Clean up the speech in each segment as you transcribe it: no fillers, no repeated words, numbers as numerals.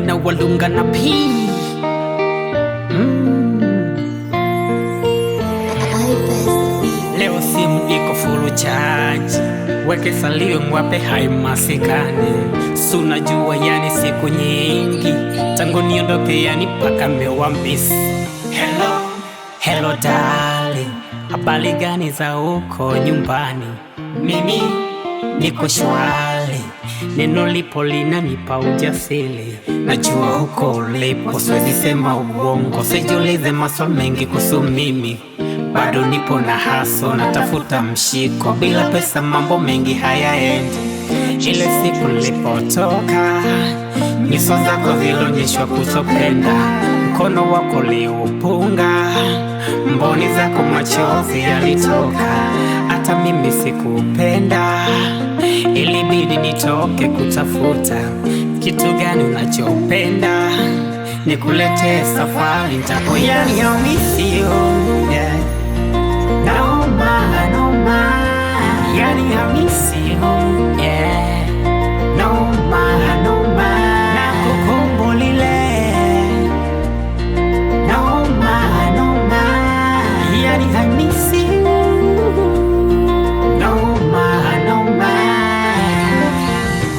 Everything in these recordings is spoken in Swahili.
mwana walunga na pii. Leo simu iko full charge, weke salio mwape hai masikani. Suna jua yani siku nyingi tangu niondoke, yani paka mewambisi. Hello darling, habari gani za uko nyumbani? Mimi niko shwari, neno lipo linanipa ujasiri. Najua huko ulipo siwezi sema uongo, sijiulize maswali mengi kuhusu mimi. Bado nipo na haso, natafuta mshiko, bila pesa mambo mengi hayaendi. Ile siku nilipotoka, nyuso zako zilionyeshwa kutopenda, mkono wako uliupunga, mboni zako machozi yalitoka. Hata mimi sikupenda, ilibidi nitoke kutafuta kitu gani unachopenda, nikuletee safari nitapo. Yani I miss you, yeah. Yani I miss you, yeah. Nakukumbulile, yani I miss you,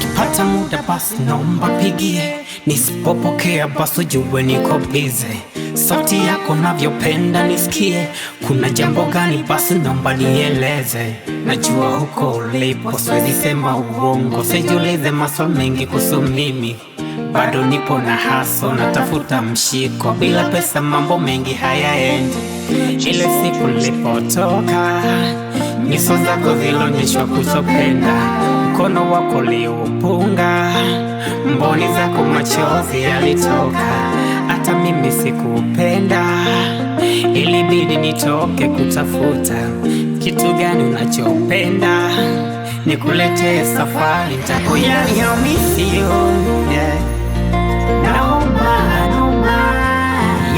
kipata muda basi naomba pigie, nisipopokea basi ujue niko busy. Sauti yako navyopenda nisikie, kuna jambo gani basi naomba nieleze. Najua huko ulipo siwezi sema uongo, sijiulize maswali mengi kuhusu mimi. Bado nipo na haso, natafuta mshiko, bila pesa mambo mengi hayaendi. Ile siku nilipotoka, nyuso zako zilionyeshwa kutopenda, mkono wako uliupunga, mboni zako machozi yalitoka. Hata mimi sikupenda, ilibidi nitoke kutafuta kitu gani unachopenda, nikuletee safari nitapo. Yani I miss you, yeah.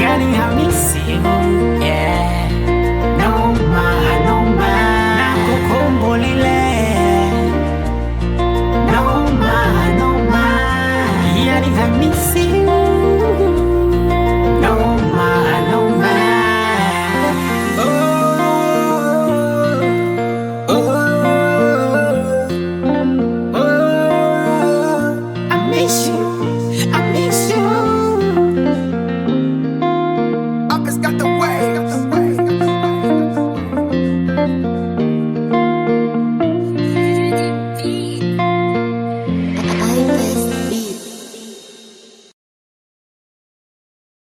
Yani I miss you, yeah.